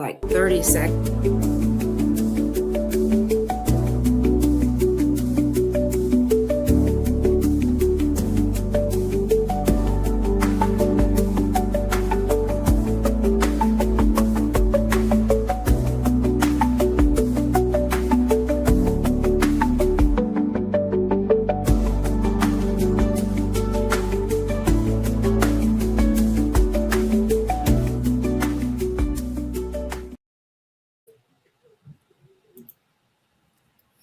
like 30 seconds.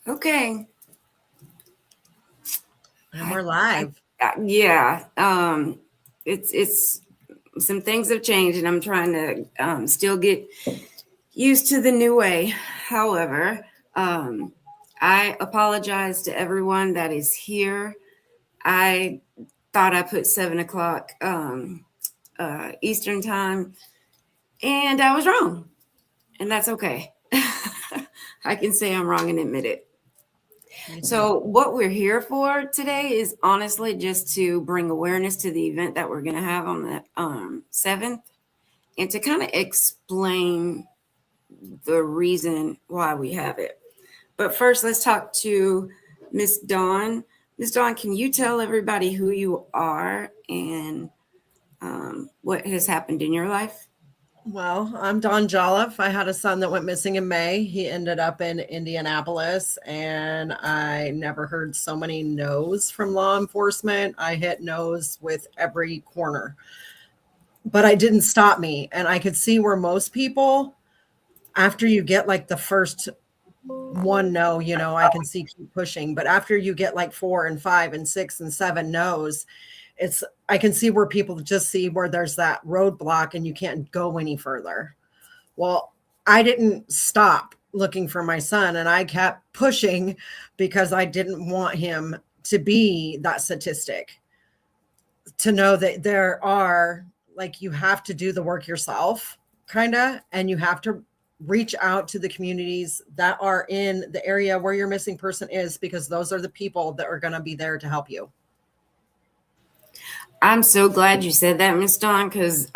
Okay. And we're live. Yeah. It's some things have changed, and I'm trying to still get used to the new way. However, I apologize to everyone that is here. I thought I put 7 o'clock Eastern time, and I was wrong, and that's okay. I can say I'm wrong and admit it. So what we're here for today is honestly just to bring awareness to the event that we're going to have on the 7th, and to kind of explain the reason why we have it. But first, let's talk to Miss Dawn. Miss Dawn, can you tell everybody who you are and what has happened in your life? Well, I'm Dawn Jolliffe. I had a son that went missing in May. He ended up in Indianapolis, and I never heard so many no's from law enforcement. I hit no's with every corner, but it didn't stop me. And I could see where most people, after you get like the first one no, I can see keep pushing. But after you get like 4 and 5 and 6 and 7 no's, I can see where people just see where there's that roadblock and you can't go any further. Well, I didn't stop looking for my son, and I kept pushing because I didn't want him to be that statistic. To know that there are, like, you have to do the work yourself, kind of, and you have to reach out to the communities that are in the area where your missing person is, because those are the people that are going to be there to help you. I'm so glad you said that, Miss Dawn, because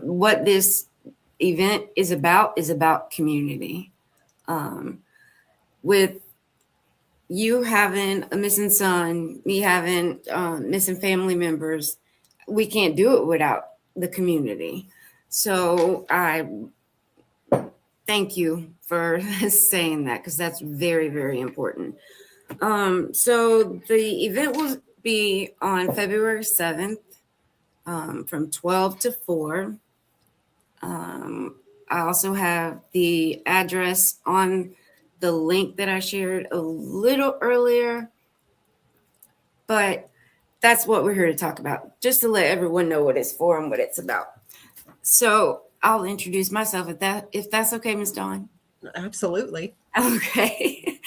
what this event is about community. With you having a missing son, me having missing family members, we can't do it without the community. So I thank you for saying that, because that's very, very important. So the event will be on February 7th. From 12 to 4. I also have the address on the link that I shared a little earlier, but that's what we're here to talk about, just to let everyone know what it's for and what it's about. So I'll introduce myself if that's okay, Ms. Dawn. Absolutely. Okay.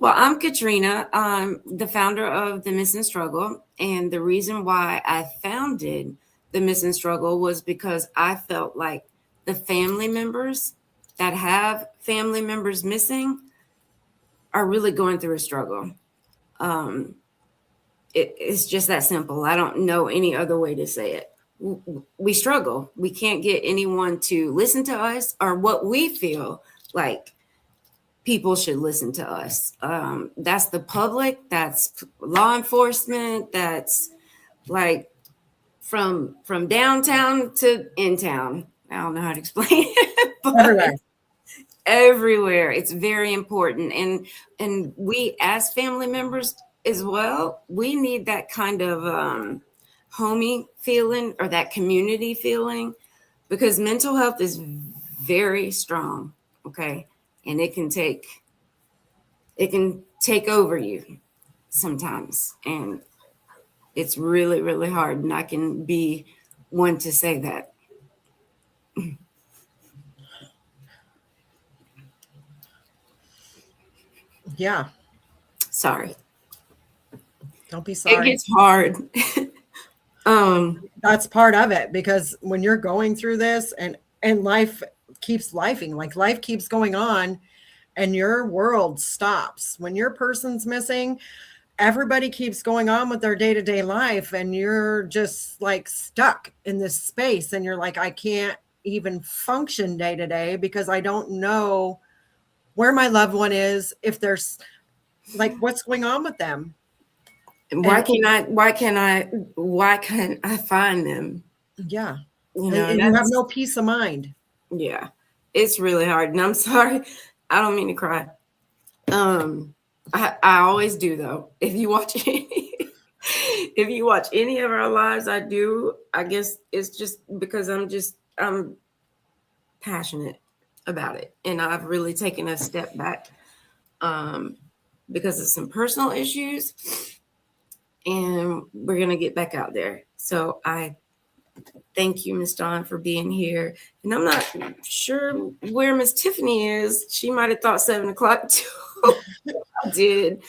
Well, I'm Katrina. I'm the founder of the Miss and Struggle. And the reason why I founded the Miss and Struggle was because I felt like the family members that have family members missing are really going through a struggle. It's just that simple. I don't know any other way to say it. We struggle. We can't get anyone to listen to us or what we feel like people should listen to us. That's the public, that's law enforcement, that's like from downtown to in town. I don't know how to explain it, but everywhere. It's very important. And we as family members as well, we need that kind of homey feeling or that community feeling, because mental health is very strong. Okay. And it can take over you sometimes. And it's really, really hard. And I can be one to say that. Yeah. Sorry. Don't be sorry. It gets hard. That's part of it, because when you're going through this and life keeps lifing, like life keeps going on and your world stops. When your person's missing, everybody keeps going on with their day-to-day life, and you're just like stuck in this space, and you're like, I can't even function day to day because I don't know where my loved one is, if there's like what's going on with them. And And why can't I find them? yeah, You know, and you have no peace of mind. yeah, it's really hard. And I'm sorry, I don't mean to cry. I always do though. If you watch any of our lives, I do. I guess it's just because I'm passionate about it, and I've really taken a step back because of some personal issues, and we're gonna get back out there. So I thank you, Miss Dawn, for being here. And I'm not sure where Miss Tiffany is. She might have thought 7 o'clock too. I did.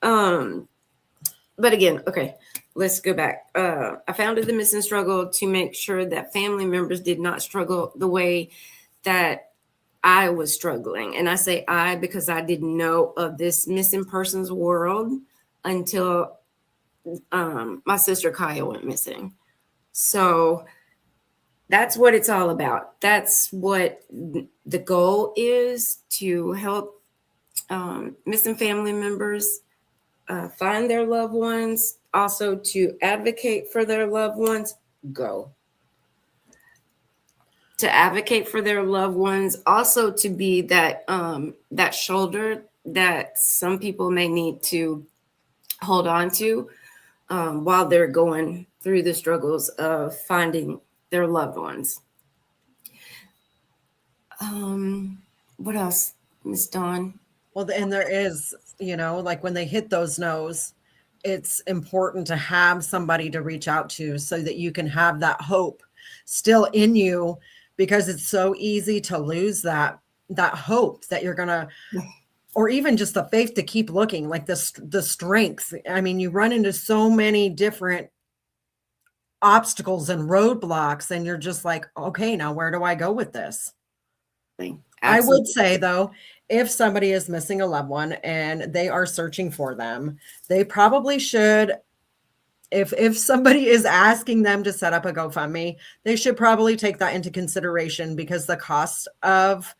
But again, okay, let's go back. I founded the Missing Struggle to make sure that family members did not struggle the way that I was struggling. And I say I because I didn't know of this missing persons world until my sister Kaya went missing. So that's what it's all about. That's what the goal is, to help missing family members find their loved ones, also to advocate for their loved ones. To advocate for their loved ones, also to be that that shoulder that some people may need to hold on to while they're going through the struggles of finding their loved ones. What else, Miss Dawn? Well, and there is, like when they hit those no's, it's important to have somebody to reach out to so that you can have that hope still in you, because it's so easy to lose that hope that you're going to, or even just the faith to keep looking, like the strength. I mean, you run into so many different obstacles and roadblocks, and you're just like, okay, now where do I go with this? Absolutely. I would say though, if somebody is missing a loved one and they are searching for them, they probably should, if somebody is asking them to set up a GoFundMe, they should probably take that into consideration, because the cost of,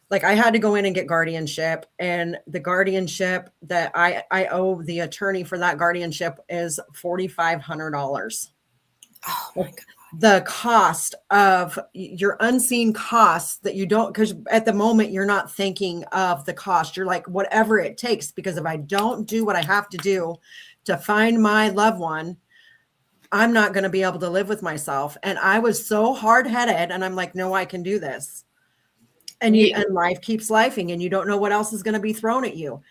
like, I had to go in and get guardianship, and the guardianship that I owe the attorney for that guardianship is $4,500. Oh my God. The cost of your unseen costs that you don't, because at the moment you're not thinking of the cost. You're like, whatever it takes, because if I don't do what I have to do to find my loved one, I'm not going to be able to live with myself. And I was so hard-headed, and I'm like, no, I can do this. And and life keeps lifing, and you don't know what else is going to be thrown at you.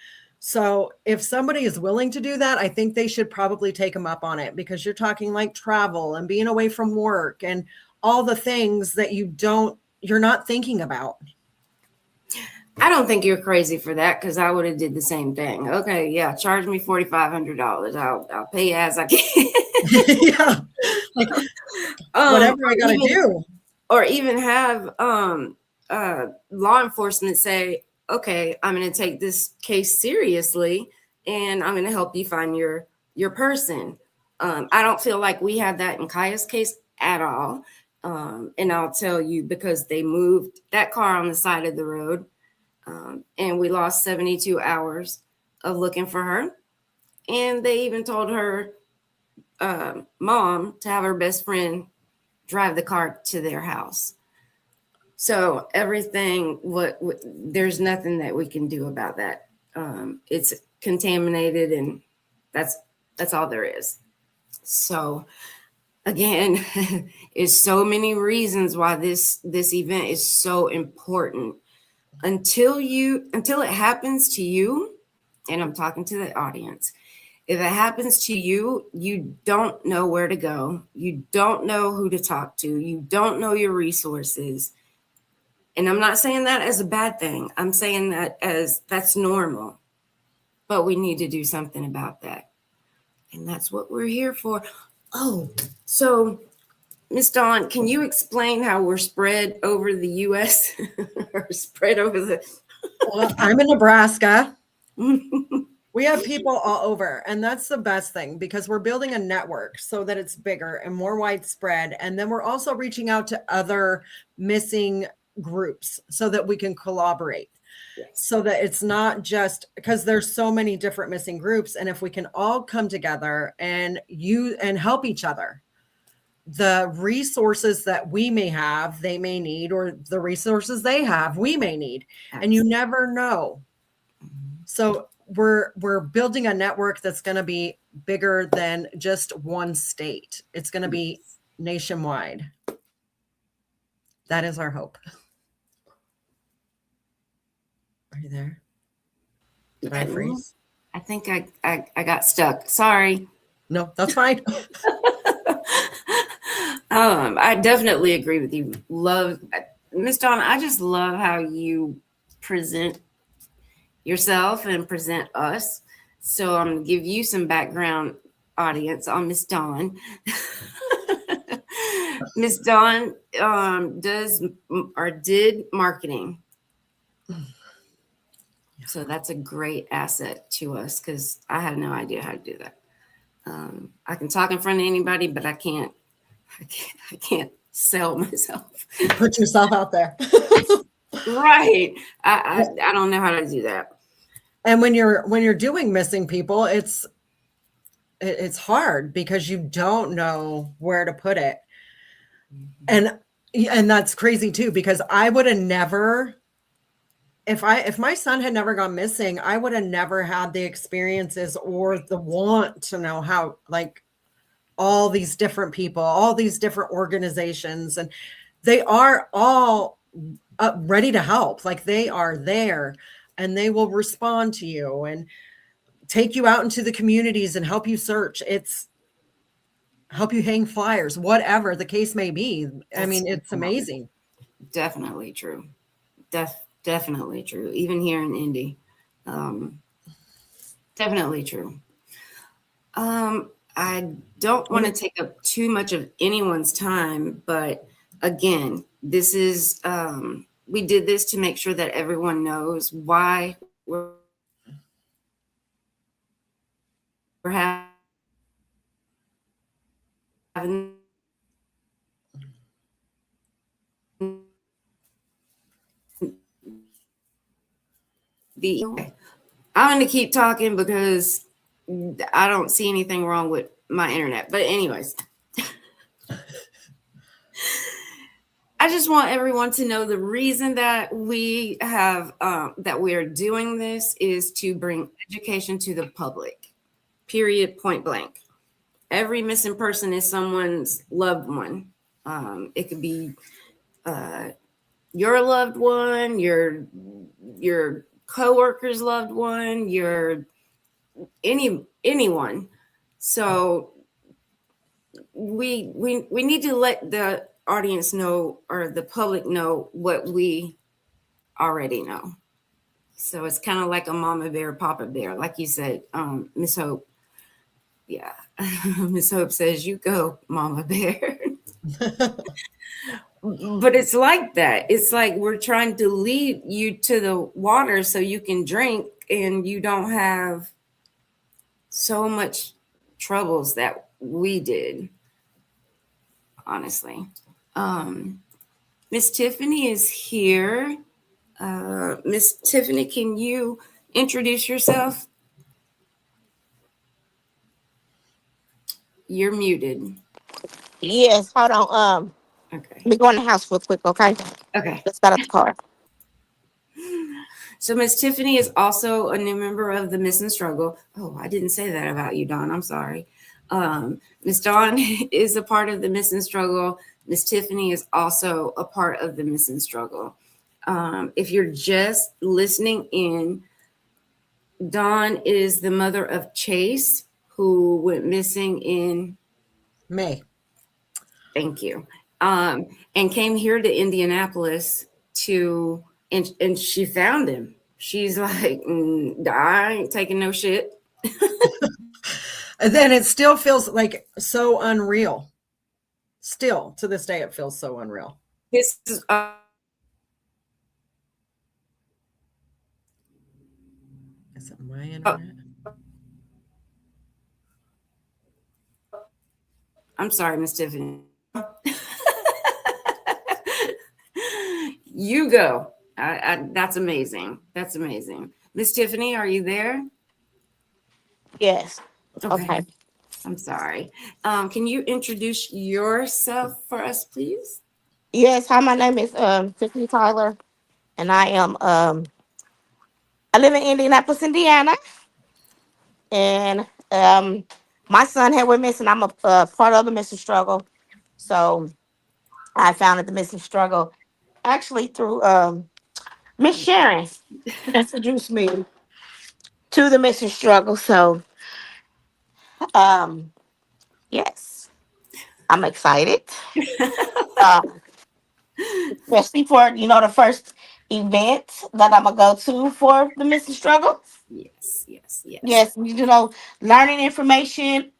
So if somebody is willing to do that, I think they should probably take them up on it, because you're talking like travel and being away from work and all the things that you're not thinking about. I don't think you're crazy for that, because I would have did the same thing. Okay, yeah, charge me $4,500. I'll pay you as I can. Yeah, like, whatever I gotta do. Or even have law enforcement say, okay, I'm going to take this case seriously, and I'm going to help you find your person. I don't feel like we have that in Kaya's case at all. And I'll tell you, because they moved that car on the side of the road, and we lost 72 hours of looking for her. And they even told her mom to have her best friend drive the car to their house. So everything, there's nothing that we can do about that. It's contaminated, and that's all there is. So again, it's so many reasons why this event is so important. Until it happens to you, and I'm talking to the audience, if it happens to you, you don't know where to go. You don't know who to talk to. You don't know your resources. And I'm not saying that as a bad thing. I'm saying that as that's normal. But we need to do something about that. And that's what we're here for. Oh, so Miss Dawn, can you explain how we're spread over the U.S. or spread over the... Well, I'm in Nebraska. We have people all over, and that's the best thing because we're building a network so that it's bigger and more widespread. And then we're also reaching out to other missing groups so that we can collaborate. Yes. So that it's not just because there's so many different missing groups. And if we can all come together and help each other, the resources that we may have, they may need, or the resources they have, we may need. Absolutely. And you never know. So we're building a network that's going to be bigger than just one state. It's going to be nationwide. That is our hope. Are you there? Did I freeze? I think I got stuck. Sorry. No, that's fine. I definitely agree with you. Love, Miss Dawn, I just love how you present yourself and present us. So I'm going to give you some background, audience, on Miss Dawn. Miss Dawn did marketing. So that's a great asset to us because I have no idea how to do that. I can talk in front of anybody, but I can't sell myself. Put yourself out there. Right. I don't know how to do that. And when you're doing missing people, it's hard because you don't know where to put it. And that's crazy too, because I would have never, if my son had never gone missing, I would have never had the experiences or the want to know how, like, all these different people, all these different organizations, and they are all ready to help. Like, they are there and they will respond to you and take you out into the communities and help you search. It's help you hang flyers, whatever the case may be. I mean, it's amazing. Definitely true. Definitely true. Even here in Indy. Definitely true. I don't want to take up too much of anyone's time, but again, this is, we did this to make sure that everyone knows why we're having I'm going to keep talking because I don't see anything wrong with my internet. But anyways, I just want everyone to know the reason that we have that we are doing this is to bring education to the public. Period. Point blank. Every missing person is someone's loved one. It could be your loved one, your coworker's loved one, anyone. So we need to let the audience know, or the public know, what we already know. So it's kind of like a mama bear, papa bear, like you said, Miss Hope. Yeah, Miss Hope says, "You go, mama bear." But it's like that. It's like we're trying to lead you to the water so you can drink and you don't have so much troubles that we did, honestly. Miss Tiffany is here. Miss Tiffany, can you introduce yourself? You're muted. Yes, hold on. Okay. Let me go in the house real quick, okay? Okay. Just got out the car. So Miss Tiffany is also a new member of the Miss and Struggle. Oh, I didn't say that about you, Dawn. I'm sorry. Miss Dawn is a part of the Miss and Struggle. Miss Tiffany is also a part of the Miss and Struggle. If you're just listening in, Dawn is the mother of Chase, who went missing in May. Thank you. And came here to Indianapolis and she found him. She's like, I ain't taking no shit. And then it still feels like so unreal. Still to this day, it feels so unreal. This is Is it my internet? I'm sorry, Miss Tiffany. You go. That's amazing. That's amazing. Miss Tiffany, are you there? Yes. Okay. Okay. I'm sorry. Can you introduce yourself for us, please? Yes. Hi, my name is Tiffany Tyler, and I live in Indianapolis, Indiana, and my son had went missing. I'm a part of the missing struggle, so I founded the missing struggle actually through Miss Sharon introduced me to the missing struggle. So um, yes, I'm excited. Uh, Especially for the first event that I'm gonna go to for the missing struggle. Yes, yes, yes. Yes, learning information.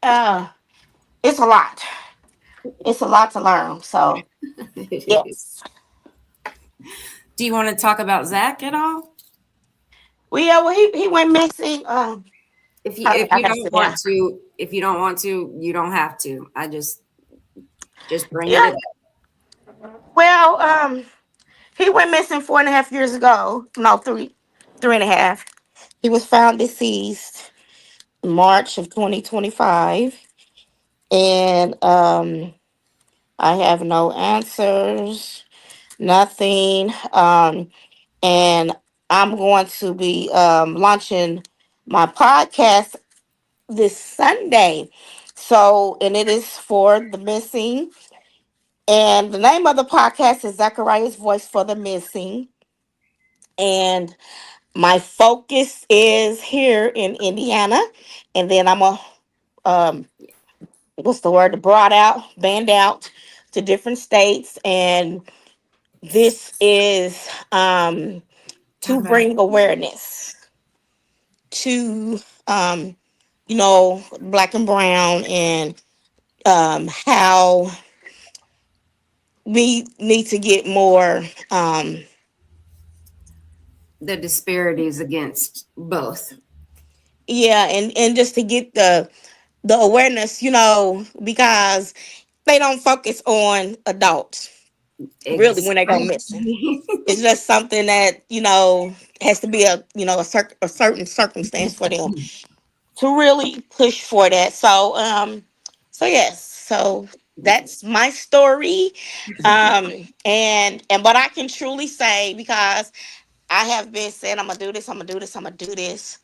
It's a lot. It's a lot to learn. So yes, Do you want to talk about Zach at all? well, he went missing. If I you gotta don't sit want down. to, if you don't want to, you don't have to. I just bringing it Yeah. up. Well, he went missing 4.5 years ago. No, 3.5. He was found deceased in March of 2025, and I have no answers, nothing. And I'm going to be launching my podcast this Sunday. So, and it is for the missing. And the name of the podcast is Zachariah's Voice for the Missing. And my focus is here in Indiana. And then I'm a what's the word? Brought out, banned out to different states. And this is Talk to about bring awareness to black and brown, and how we need to get more the disparities against both. yeah, and just to get the awareness, because they don't focus on adults really when they go missing. Exactly. It's just something that has to be a certain circumstance for them to really push for that. So yes, so that's my story. And what I can truly say, because I have been saying I'm gonna do this, I'm gonna do this, I'm gonna do this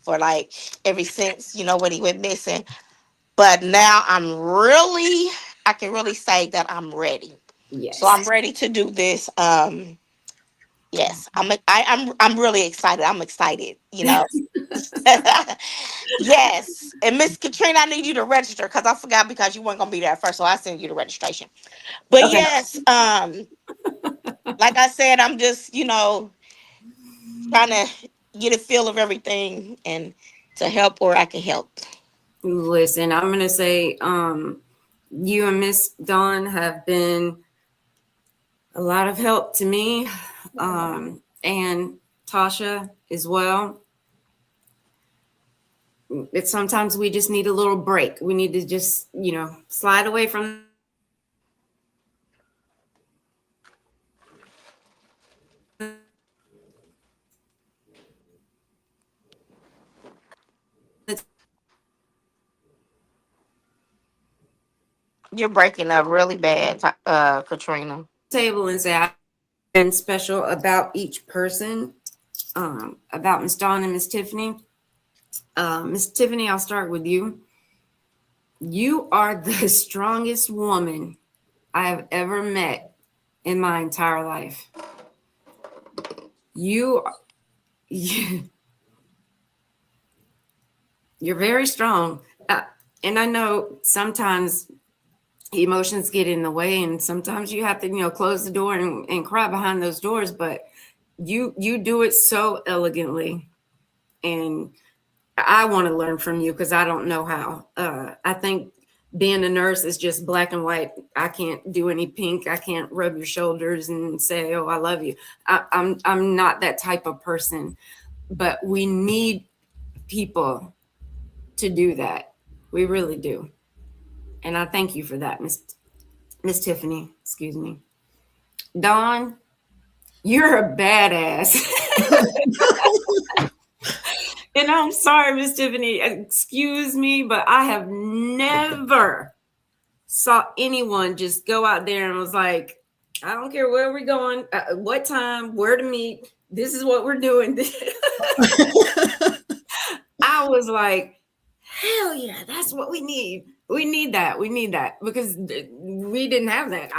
for like ever since when he went missing. But now I can really say that I'm ready. So I'm Yes. ready to do this. Yes, I'm really excited. I'm excited. Yes. And Miss Katrina, I need you to register because I forgot, because you weren't gonna be there at first, so I sent you the registration. But Okay. yes, like I said, I'm just, trying to get a feel of everything and to help where I can help. Listen, I'm gonna say, you and Miss Dawn have been a lot of help to me, and Tasha as well. It's sometimes we just need a little break. We need to just, slide away from the You're breaking up really bad, Katrina. table and say I've been special about each person, about Miss Dawn and Miss Tiffany. Miss Tiffany, I'll start with you. You are the strongest woman I have ever met in my entire life. You, you you're very strong, and I know sometimes emotions get in the way, and sometimes you have to, close the door and cry behind those doors. But you do it so elegantly, and I want to learn from you because I don't know how. I think being a nurse is just black and white. I can't do any pink. I can't rub your shoulders and say, "Oh, I love you." I'm not that type of person. But we need people to do that. We really do. And I thank you for that, Miss Tiffany. Excuse me. Dawn, you're a badass. And I'm sorry, Miss Tiffany, excuse me, but I have never saw anyone just go out there and was like, I don't care where we're going, what time, where to meet. This is what we're doing. I was like, hell yeah, that's what we need. We need that. We need that because we didn't have that.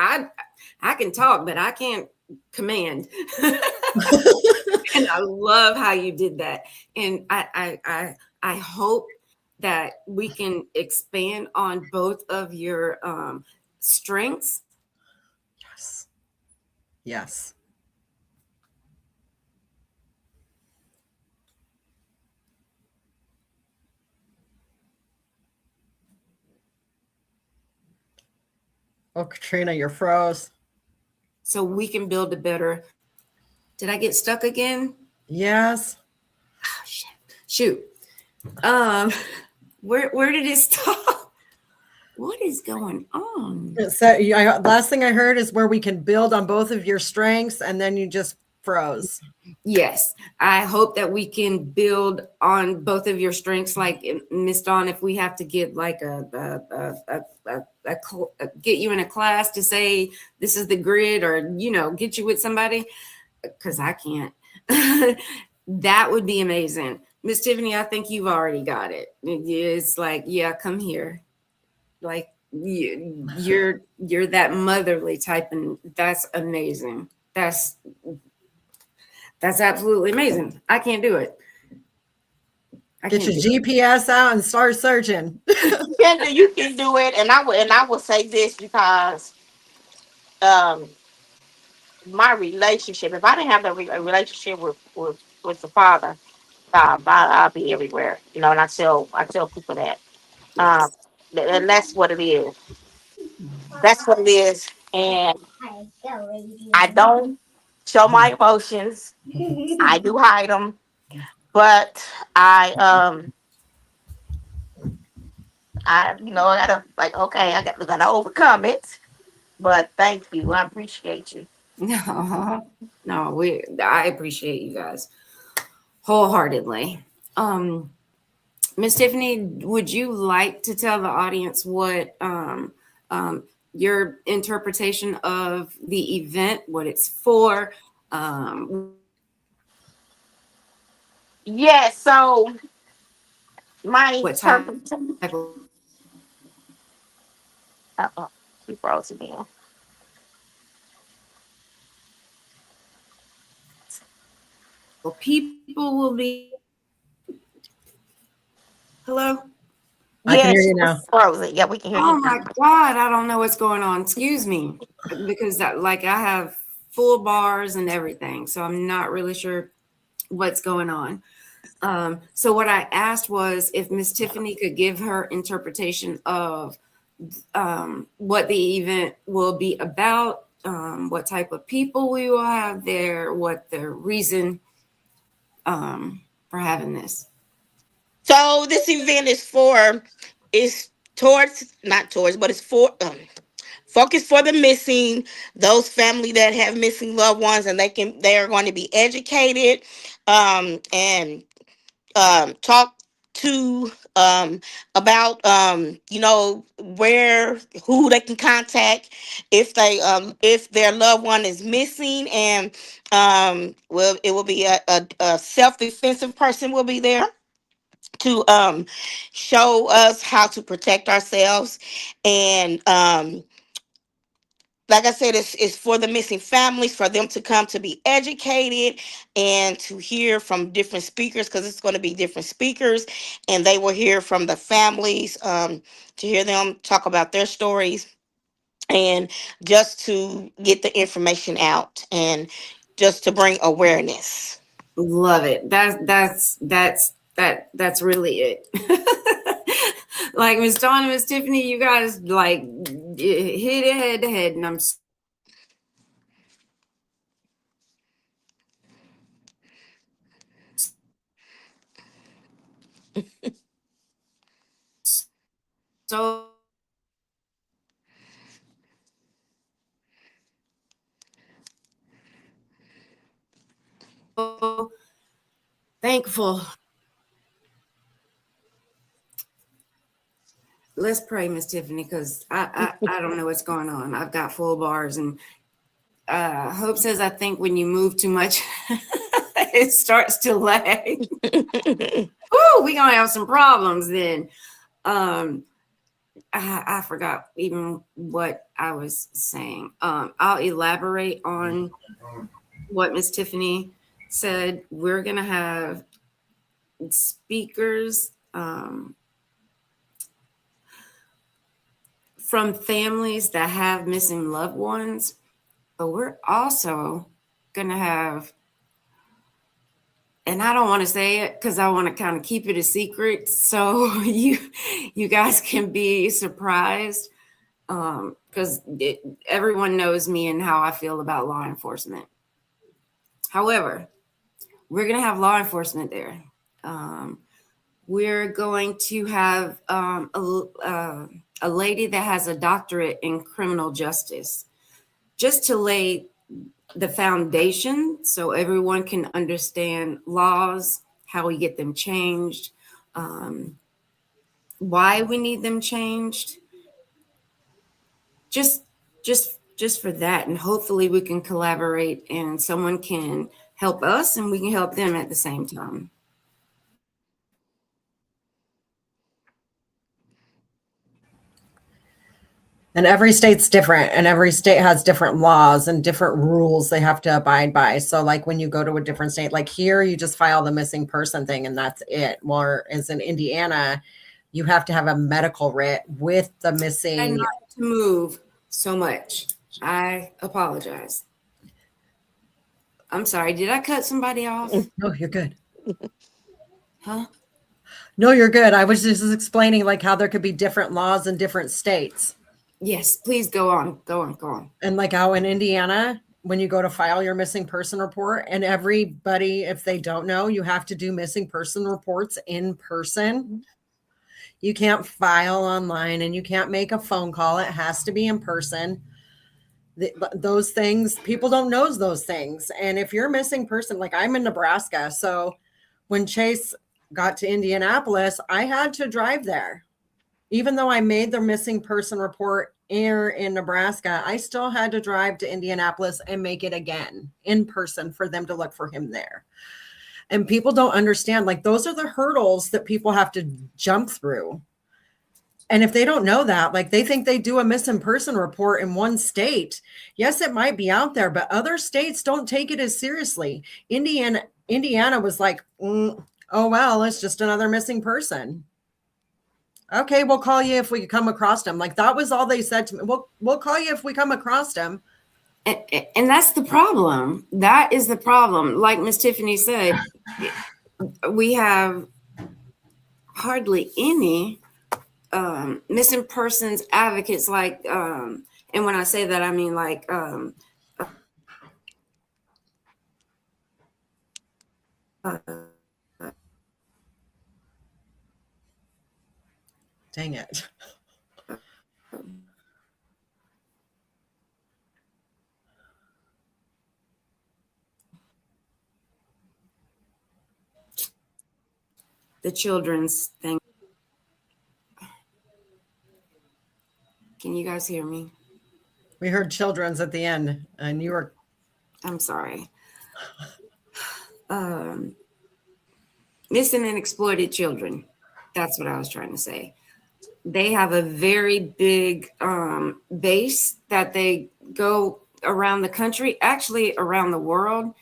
I can talk, but I can't command. And I love how you did that. And I hope that we can expand on both of your strengths. Yes. Yes. Oh, Katrina, you're froze. So we can build a better. Did I get stuck again? Yes. Oh, shit. Shoot. Um, where did it stop? What is going on? So last thing I heard is where we can build on both of your strengths, and then you just froze. Yes, I hope that we can build on both of your strengths. Like Miss Dawn, if we have to get like get you in a class to say this is the grid, or get you with somebody, because I can't. That would be amazing, Miss Tiffany. I think you've already got it. It's like, yeah, come here. Like you're that motherly type, and that's amazing. That's absolutely amazing. I can't do it. I Get can't your do it. GPS out and start searching. You can do it, and I will say this because um my relationship. If I didn't have a relationship with the Father, I'll be everywhere. And I tell people that. Um, Yes. and that's what it is. That's what it is. And I don't show my emotions. I do hide them, but I gotta, like, okay, gotta overcome it. But thank you, I appreciate you. No, no, I appreciate you guys wholeheartedly. Um, Miss Tiffany, would you like to tell the audience what your interpretation of the event, what it's for, Yeah. So my what type interpretation. of Uh-oh, she froze again. people will be? Hello? I can Yeah, hear she you was now. frozen. Yeah, we can hear Oh you my now. God, I don't know what's going on. Excuse me. Because like I have full bars and everything. So I'm not really sure what's going on. So what I asked was if Miss Tiffany could give her interpretation of what the event will be about, what type of people we will have there, what the reason for having this. So this event is towards, not towards, but it's for focus for the missing, those family that have missing loved ones, and they are going to be educated, and talk to about who they can contact if their loved one is missing, and it will be a self-defensive person will be there to show us how to protect ourselves, and like I said, it's for the missing families, for them to come to be educated and to hear from different speakers, because it's going to be different speakers, and they will hear from the families, to hear them talk about their stories, and just to get the information out, and just to bring awareness. Love it. That's really it. Like Miss Dawn and Miss Tiffany, you guys like hit it head to head, and I'm so thankful. Let's pray, Miss Tiffany, because I don't know what's going on. I've got full bars, and Hope says I think when you move too much, it starts to lag. Ooh, we gonna have some problems then. I forgot even what I was saying. I'll elaborate on what Miss Tiffany said. We're gonna have speakers from families that have missing loved ones, but we're also gonna have, and I don't want to say it because I want to kind of keep it a secret, so you guys can be surprised, because everyone knows me and how I feel about law enforcement. However, we're going to have law enforcement there. We're going to have a lady that has a doctorate in criminal justice, just to lay the foundation so everyone can understand laws, how we get them changed, why we need them changed. Just for that, and hopefully we can collaborate and someone can help us and we can help them at the same time. And every state's different, and every state has different laws and different rules they have to abide by. So like when you go to a different state, like here, you just file the missing person thing and that's it. Whereas in Indiana, you have to have a medical writ with the missing. And not to move so much. I apologize. I'm sorry. Did I cut somebody off? No, you're good. Huh? No, you're good. I was just explaining like how there could be different laws in different states. Yes, please go on. And like how in Indiana, when you go to file your missing person report, and everybody, if they don't know, you have to do missing person reports in person. You can't file online and you can't make a phone call. It has to be in person. Those things, people don't know those things. And if you're a missing person, like I'm in Nebraska. So when Chase got to Indianapolis, I had to drive there. Even though I made the missing person report here in Nebraska, I still had to drive to Indianapolis and make it again in person for them to look for him there. And people don't understand, like those are the hurdles that people have to jump through. And if they don't know that, like they think they do a missing person report in one state. Yes, it might be out there, but other states don't take it as seriously. Indiana was like, oh, well, it's just another missing person. Okay, we'll call you if we come across them. Like that was all they said to me. We'll call you if we come across them. And that's the problem. That is the problem. Like Miss Tiffany said, we have hardly any missing persons advocates. Like, and when I say that, I mean like dang it. the children's thing. Can you guys hear me? We heard children's at the end and you were. I'm sorry. Missing and exploited children. That's what I was trying to say. They have a very big base that they go around the country, actually around the world,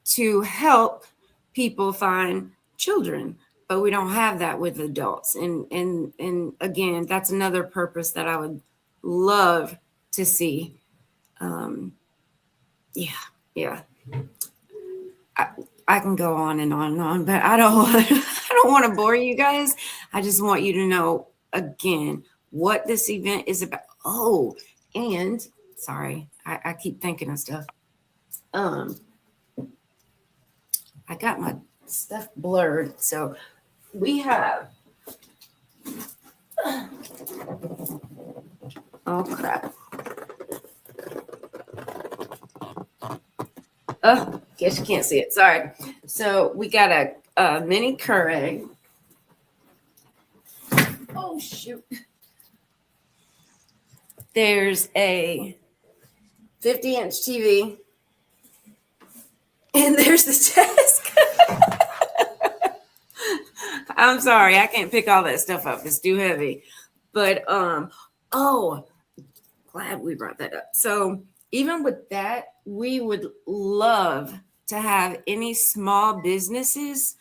to help people find children. But we don't have that with adults. And again, that's another purpose that I would love to see. Yeah. I can go on and on and on, but I don't want to bore you guys. I just want you to know again what this event is about. Oh, and sorry, I keep thinking of stuff. I got my stuff blurred. So we have, oh crap. Oh, guess you can't see it. Sorry. So we got mini Keurig. Oh shoot. There's a 50-inch TV. And there's the desk. I'm sorry, I can't pick all that stuff up. It's too heavy. But oh, glad we brought that up. So even with that, we would love to have any small businesses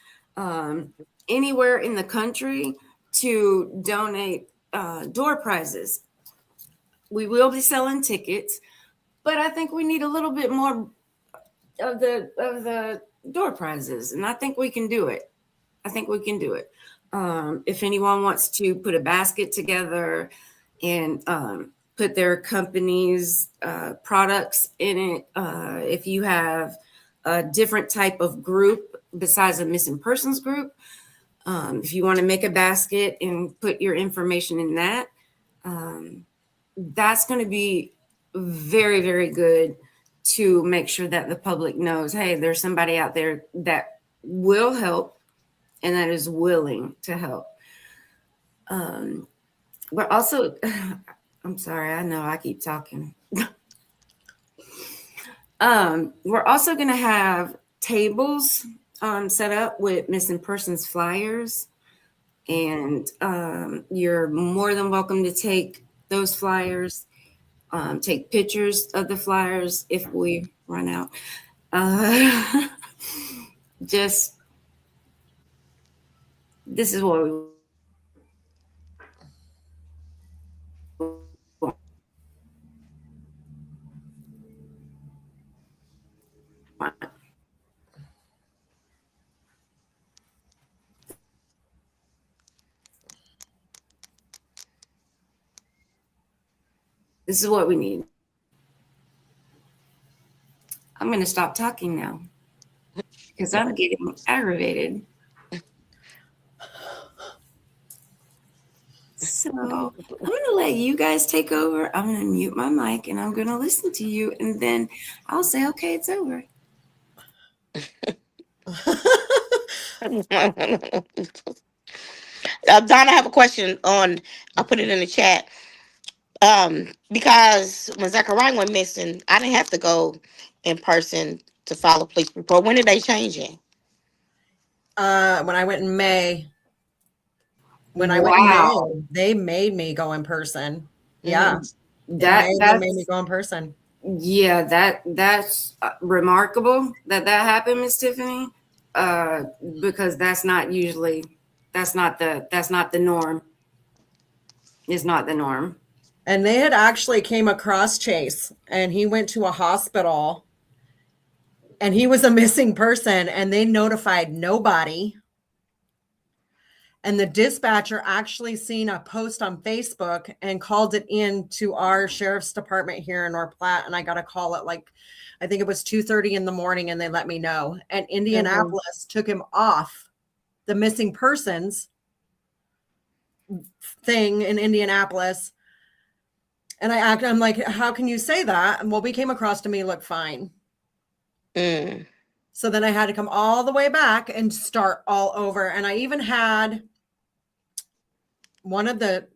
anywhere in the country to donate door prizes. We will be selling tickets, but I think we need a little bit more of the door prizes, and I think we can do it. I think we can do it. If anyone wants to put a basket together and put their company's products in it, if you have a different type of group besides a missing persons group, if you want to make a basket and put your information in that, that's going to be very, very good to make sure that the public knows, hey, there's somebody out there that will help and that is willing to help. We're also, I'm sorry, I know I keep talking. We're also going to have tables set up with missing persons flyers, and you're more than welcome to take those flyers, take pictures of the flyers if we run out. Just, this is what we want. This is what we need. I'm going to stop talking now because I'm getting aggravated. So I'm going to let you guys take over. I'm going to mute my mic and I'm going to listen to you. And then I'll say, okay, it's over. Donna, I have a question on. I'll put it in the chat. Because when Zachariah went missing, I didn't have to go in person to file a police report. When did they change it? When I went in May. They made me go in person. Yeah. They made me go in person. Yeah, that's remarkable that happened, Miss Tiffany. Because that's not the norm. It's not the norm. And they had actually came across Chase, and he went to a hospital, and he was a missing person, and they notified nobody. And the dispatcher actually seen a post on Facebook and called it in to our sheriff's department here in North Platte. And I got a call at I think it was 2:30 in the morning, and they let me know. And Indianapolis took him off the missing persons thing in Indianapolis. And I'm like, how can you say that? And well, we came across to me, look fine. So then I had to come all the way back and start all over. And I even had one of the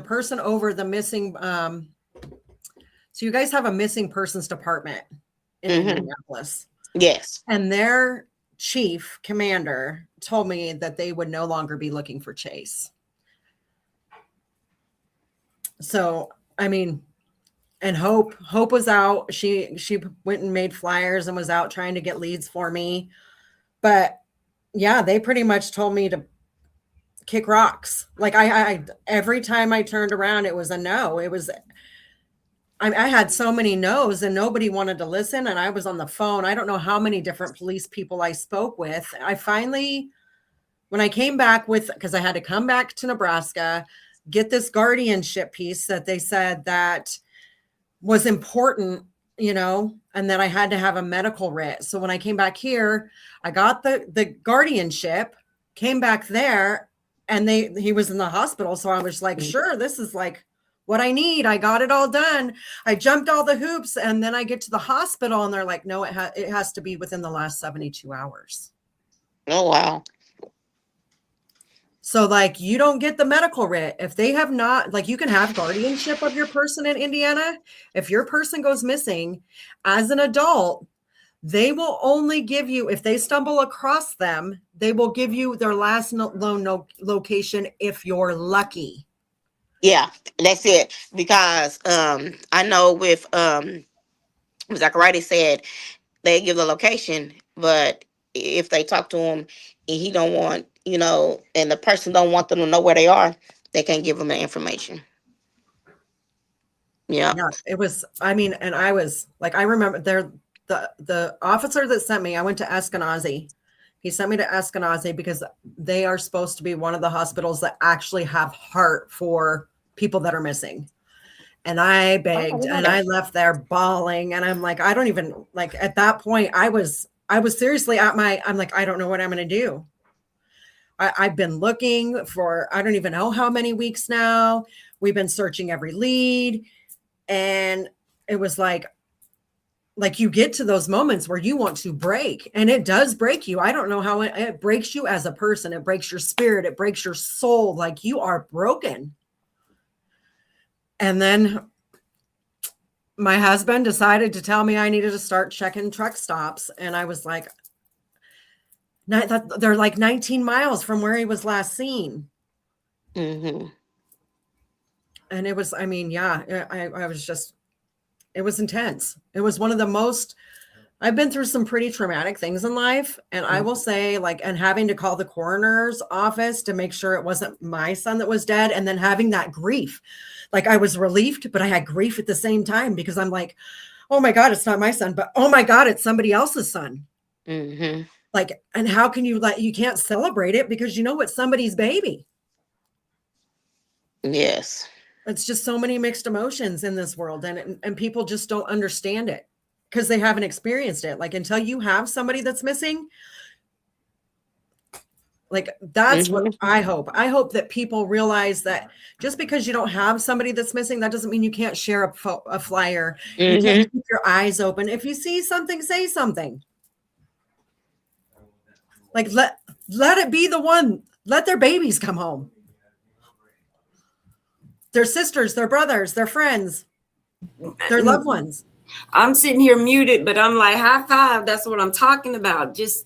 person over the missing. So you guys have a missing persons department in Indianapolis. Yes. And their chief commander told me that they would no longer be looking for Chase. So, I mean, and Hope was out. She went and made flyers and was out trying to get leads for me. But yeah, they pretty much told me to kick rocks. Like I every time I turned around, it was a no. I had so many no's and nobody wanted to listen. And I was on the phone. I don't know how many different police people I spoke with. I finally, when I came back because I had to come back to Nebraska, get this guardianship piece that they said that was important, and that I had to have a medical writ. So when I came back here, I got the guardianship, came back there, and he was in the hospital. So I was like, sure, this is like what I need. I got it all done. I jumped all the hoops, and then I get to the hospital and they're like, no, it has to be within the last 72 hours. Oh wow. So, like, you don't get the medical writ if they have not, like, you can have guardianship of your person in Indiana. If your person goes missing as an adult, they will only give you, if they stumble across them, they will give you their last location if you're lucky. Yeah, that's it. Because I know with Zachariah said they give the location, but if they talk to him and he don't want, and the person don't want them to know where they are, they can't give them the information. Yeah. Yeah, it was, I mean, and I was like, I remember the officer that sent me, I went to Eskenazi. He sent me to Eskenazi because they are supposed to be one of the hospitals that actually have heart for people that are missing. And I Oh, I begged didn't know and I that. left there bawling. And I'm like, I don't even, like, at that point, I was seriously I'm like, I don't know what I'm going to do. I've been looking for, I don't even know how many weeks now. We've been searching every lead. And it was like you get to those moments where you want to break, and it does break you. I don't know how it breaks you as a person. It breaks your spirit. It breaks your soul. Like, you are broken. And then my husband decided to tell me I needed to start checking truck stops. And I was like, they're like 19 miles from where he was last seen. Mm-hmm. And it was, I mean, yeah, I was just, it was intense. It was one of the most, I've been through some pretty traumatic things in life. And I will say, like, and having to call the coroner's office to make sure it wasn't my son that was dead. And then having that grief, like, I was relieved, but I had grief at the same time because I'm like, oh my God, it's not my son, but oh my God, it's somebody else's son. Mm-hmm. Like, and how can you, like, you can't celebrate it because you know it's somebody's baby. Yes. It's just so many mixed emotions in this world, and people just don't understand it because they haven't experienced it. Like, until you have somebody that's missing, like, that's what Mm-hmm. I hope. I hope that people realize that just because you don't have somebody that's missing, that doesn't mean you can't share a flyer. You can't Mm-hmm. keep your eyes open. If you see something, say something. Like, let it be the one. Let their babies come home. Their sisters, their brothers, their friends, their loved ones. I'm sitting here muted, but I'm like, high five. That's what I'm talking about. Just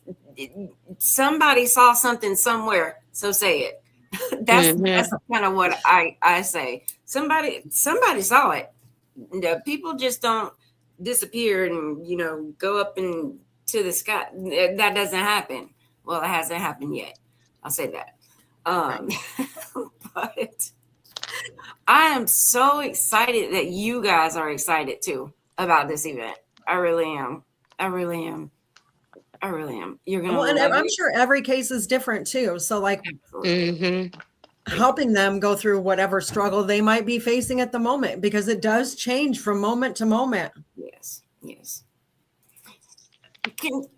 somebody saw something somewhere, so say it. That's Mm-hmm. kind of what I say. Somebody saw it. People just don't disappear and go up and to the sky. That doesn't happen. Well, it hasn't happened yet. I'll say that. Um, but I am so excited that you guys are excited too about this event. I really am. I really am. I really am. You're gonna Well, and love I'm it. sure every case is different too. So, like, Absolutely. Mm-hmm. helping them go through whatever struggle they might be facing at the moment, because it does change from moment to moment. Yes. Yes.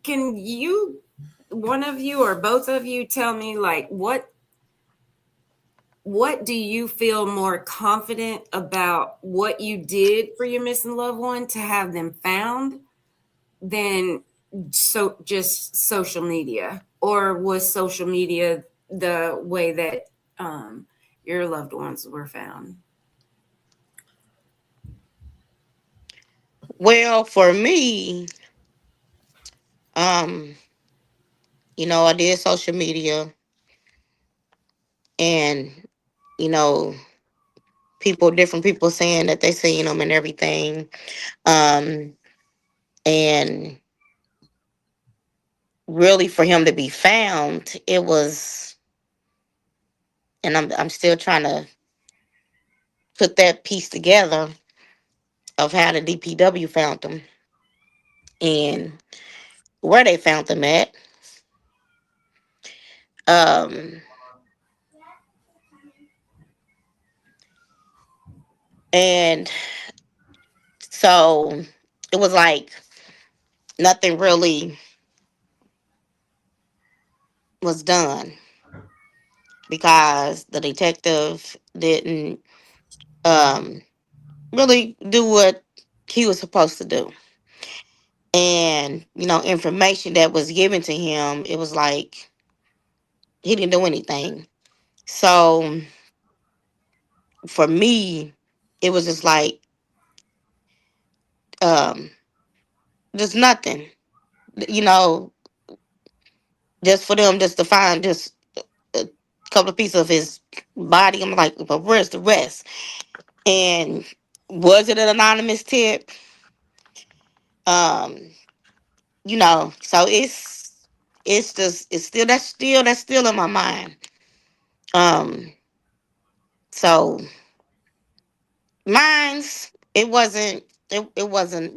Can you, one of you or both of you, tell me, like, what do you feel more confident about what you did for your missing loved one to have them found than just social media? Or was social media the way that your loved ones were found? Well, for me, um, I did social media, and you know, different people saying that they seen them and everything. Um, and really, for him to be found, it was, and I'm still trying to put that piece together of how the DPW found them and where they found them at. Um, and so it was like nothing really was done because the detective didn't um really do what he was supposed to do. And, information that was given to him, it was like he didn't do anything. So for me, it was just like, um, just nothing, you know, just for them just to find just a couple of pieces of his body. I'm like, but where's the rest? And was it an anonymous tip? Um, so it's still in my mind. Um, so mine's it wasn't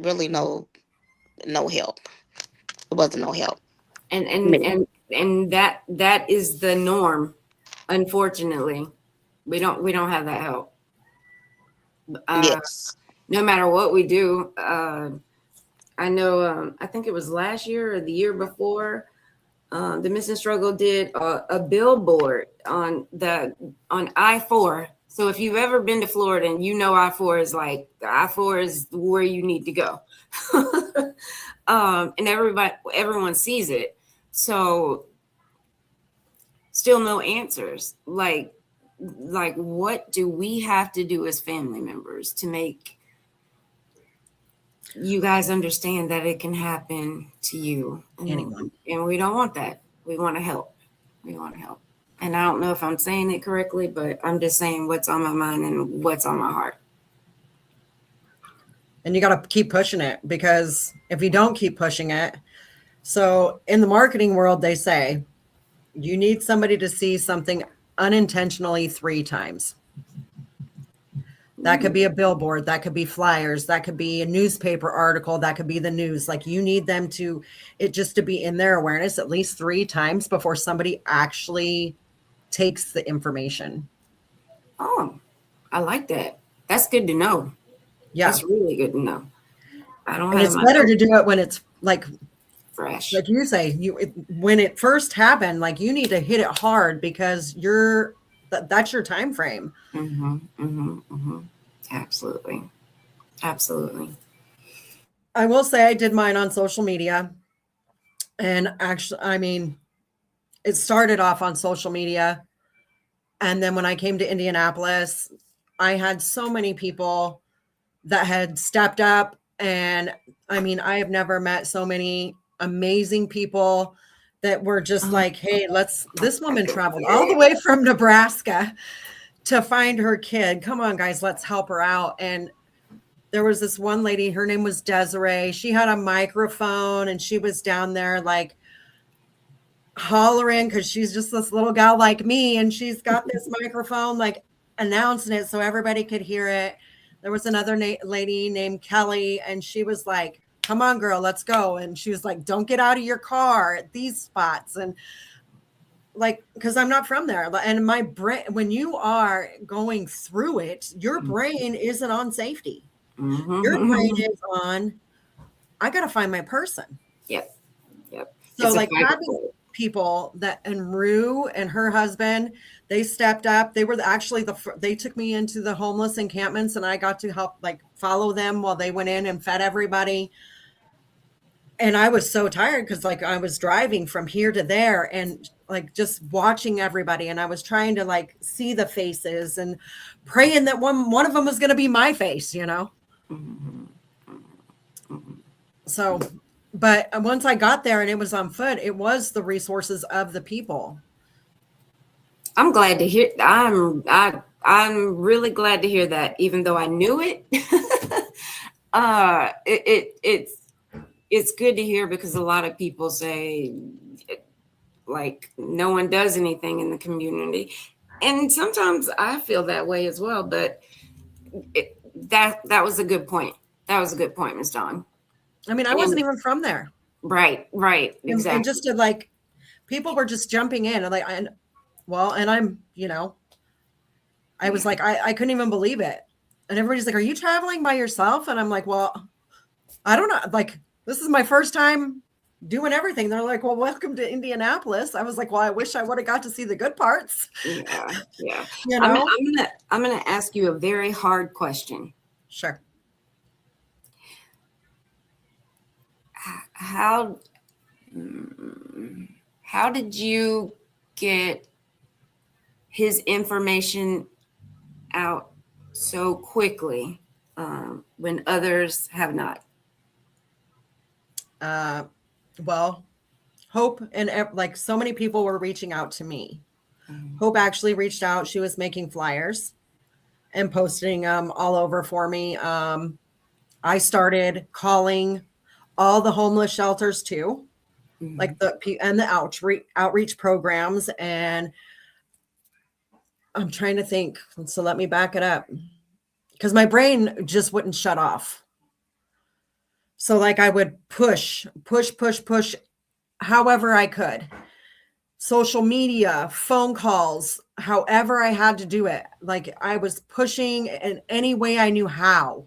really no help. It wasn't no help. And and Me. and and that is the norm. Unfortunately, we don't have that help. Uh, Yes. no matter what we do. I know. I think it was last year or the year before. The Missing Struggle did a billboard on I-4. So if you've ever been to Florida and you know I-4 is like I-4 is where you need to go, and everyone sees it. So still no answers. Like what do we have to do as family members to make you guys understand that it can happen to you? Anyone. And we don't want that. We want to help. We want to help. And I don't know if I'm saying it correctly, but I'm just saying what's on my mind and what's on my heart. And you got to keep pushing it, because if you don't keep pushing it, so in the marketing world, they say you need somebody to see something unintentionally 3 times. That could be a billboard, that could be flyers, that could be a newspaper article, that could be the news. Like, you need them to be in their awareness at least 3 times before somebody actually takes the information. Oh, I like that. That's good to know. Yeah. That's really good to know. I don't And have it's my better to do it when it's like fresh. you say, when it first happened, like, you need to hit it hard, because that's your time frame. Mm-hmm, mm-hmm, mm-hmm. Absolutely. Absolutely. I will say I did mine on social media. And actually, I mean, it started off on social media. And then when I came to Indianapolis, I had so many people that had stepped up. And I mean, I have never met so many amazing people that were just like, hey, this woman traveled all the way from Nebraska to find her kid. Come on, guys, let's help her out. And there was this one lady, her name was Desiree. She had a microphone and she was down there like hollering, because she's just this little gal like me. And she's got this microphone, like announcing it so everybody could hear it. There was another lady named Kelly, and she was like, come on, girl, let's go. And she was like, don't get out of your car at these spots. And like, because I'm not from there. And my brain, when you are going through it, your brain isn't on safety. Mm-hmm. Your brain is on, I got to find my person. Yep. So like having people that, and Rue and her husband, they stepped up. They were actually they took me into the homeless encampments, and I got to help like follow them while they went in and fed everybody. And I was so tired, because like I was driving from here to there and like just watching everybody. And I was trying to like see the faces and praying that one of them was going to be my face, Mm-hmm. So, but once I got there and it was on foot, it was the resources of the people. I'm glad to hear. I'm really glad to hear that, even though I knew it. It's good to hear, because a lot of people say like no one does anything in the community, and sometimes I feel that way as well. But that was a good point. That was a good point, Ms. Dawn. I mean, I wasn't even from there. Right, exactly. And just to like, people were just jumping in, and like, and I'm, I was like, I couldn't even believe it. And everybody's like, are you traveling by yourself? And I'm like, well, I don't know. Like, this is my first time doing everything. They're like, well, welcome to Indianapolis. I was like, well, I wish I would have got to see the good parts. Yeah. I'm gonna ask you a very hard question. Sure. how mm, how did you get his information out so quickly when others have not? Uh, well, Hope and like so many people were reaching out to me. Mhm. Hope actually reached out. She was making flyers and posting all over for me. I started calling all the homeless shelters too, like Mhm. and the outreach programs. And I'm trying to think. So let me back it up because my brain just wouldn't shut off. So like I would push however I could. Social media, phone calls, however I had to do it. Like I was pushing in any way I knew how.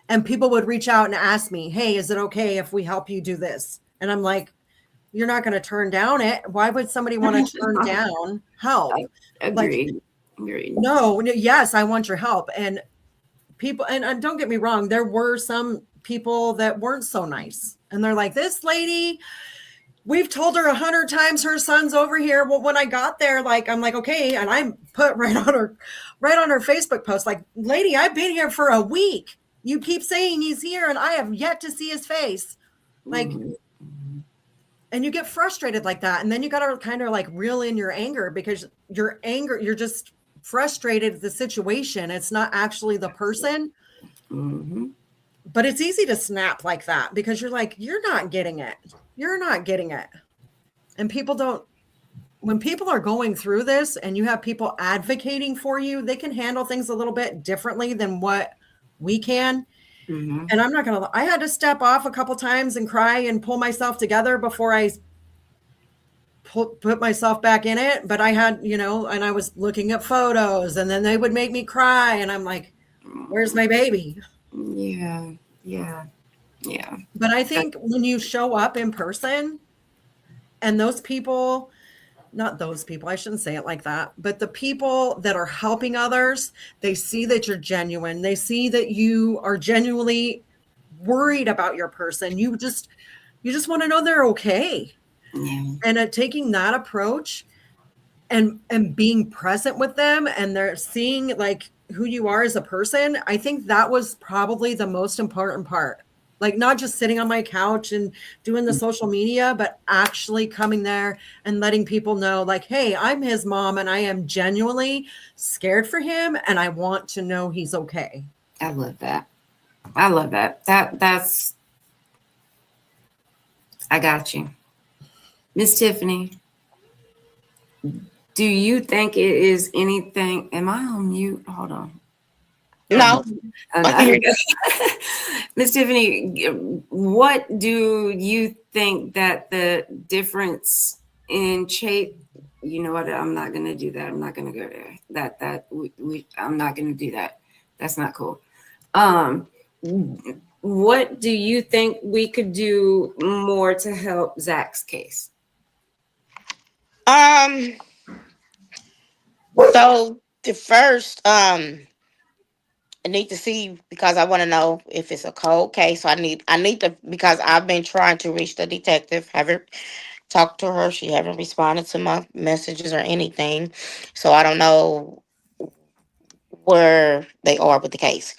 And people would reach out and ask me, "Hey, is it okay if we help you do this?" And I'm like, "You're not going to turn down it. Why would somebody want to turn down help?" Like, Agreed. Agreed. yes, I want your help. And people, and don't get me wrong, there were some people that weren't so nice. And they're like, "This lady, we've told her 100 times her son's over here." Well, when I got there, like, I'm like, okay. And I put right on her Facebook post, like, "Lady, I've been here for a week. You keep saying he's here and I have yet to see his face." Like, Mhm. and you get frustrated like that. And then you got to kind of like reel in your anger because you're just frustrated at the situation. It's not actually the person, Mhm. but it's easy to snap like that because you're like, you're not getting it. You're not getting it. And people don't, when people are going through this and you have people advocating for you, they can handle things a little bit differently than what we can. Mhm. And I'm not going to, I had to step off a couple times and cry and pull myself together before I put myself back in it. But I had, and I was looking at photos and then they would make me cry. And I'm like, where's my baby? Yeah. Yeah. Yeah. But I think when you show up in person and those people, not those people, I shouldn't say it like that, but the people that are helping others, they see that you're genuine. They see that you are genuinely worried about your person. You just want to know they're okay. Yeah. And taking that approach and being present with them and they're seeing like who you are as a person, I think that was probably the most important part. Like not just sitting on my couch and doing the social media, but actually coming there and letting people know like, hey, I'm his mom and I am genuinely scared for him and I want to know he's okay. I love that. I love that. That's I got you. Miss Tiffany, do you think it is anything? Am I on mute? Hold on. Oh, No, oh, no, here we go. Miss Tiffany, what do you think that the difference in shape? You know what? I'm not going to do that. I'm not going to go there. I'm not going to do that. That's not cool. Um, what do you think we could do more to help Zach's case? um, so the first, I need to see because I want to know if it's a cold case. So I need to because I've been trying to reach the detective. Haven't talked to her. She haven't responded to my messages or anything. So I don't know where they are with the case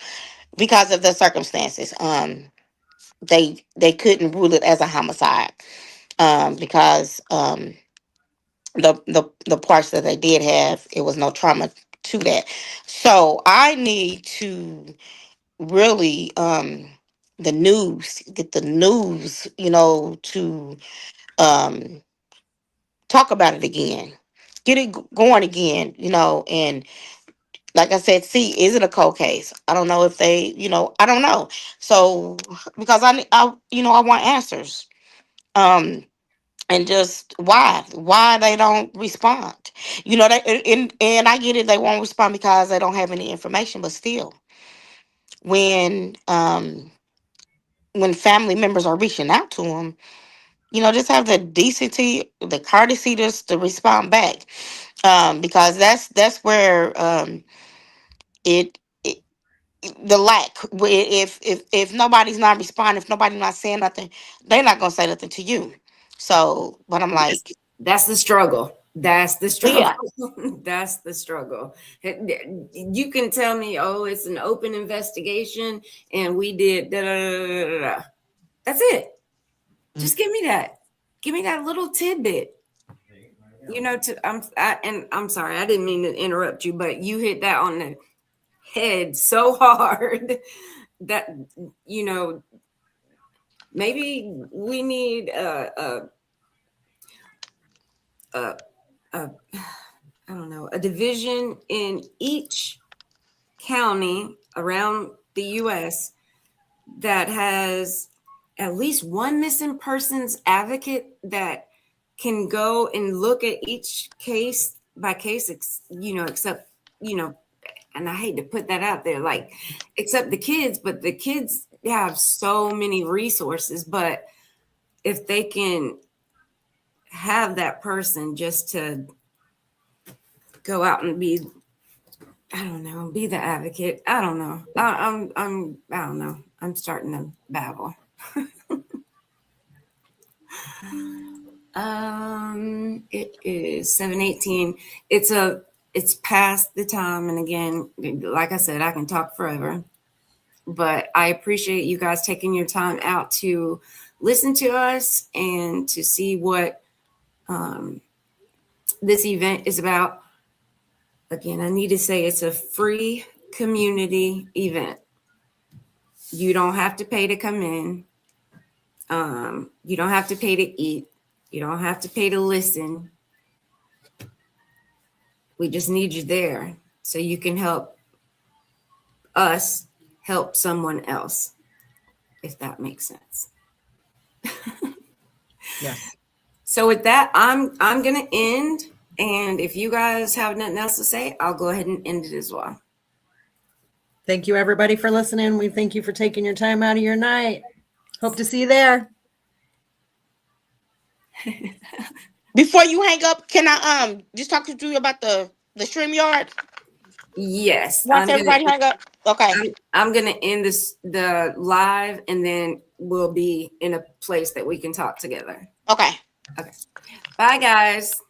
because of the circumstances. They couldn't rule it as a homicide. Because the parts that they did have, it was no trauma to that. So I need to really the news get the news to um talk about it again, get it going again, and like I said, see, is it a cold case? I don't know if they, I don't know. So because I want answers. um and just why they don't respond. They and I get it, they won't respond because they don't have any information, but still, when family members are reaching out to them, just have the decency, the courtesy just to respond back. Because that's where it the lack. If nobody's not responding, if nobody's not saying nothing, they're not gonna say nothing to you. So, but I'm That's, like, that's the struggle. That's the struggle. yeah, That's the struggle. You can tell me, oh, it's an open investigation and we did da da da da da. Da. That's it. Just give me that. Give me that little tidbit. You know, and I'm sorry, I didn't mean to interrupt you, but you hit that on the head so hard that you know maybe we need a I don't know, a division in each county around the US that has at least one missing persons advocate that can go and look at each case by case, except, and I hate to put that out there, like, except the kids, but the kids have so many resources. But if they can have that person just to go out and be, I don't know, be the advocate. I don't know. I don't know. I'm starting to babble. It is 7:18. It's past the time, and again, like I said, I can talk forever. But I appreciate you guys taking your time out to listen to us and to see what this event is about. Again, I need to say it's a free community event. You don't have to pay to come in. You don't have to pay to eat. You don't have to pay to listen. We just need you there so you can help us help someone else, if that makes sense. Yes. So with that, I'm gonna end. And if you guys have nothing else to say, I'll go ahead and end it as well. Thank you, everybody, for listening. We thank you for taking your time out of your night. Hope to see you there. before you hang up, can I just talk to you about the StreamYard Yes, once everybody hang up? Okay. I'm gonna end the live, and then we'll be in a place that we can talk together. Okay. Okay. Bye, guys.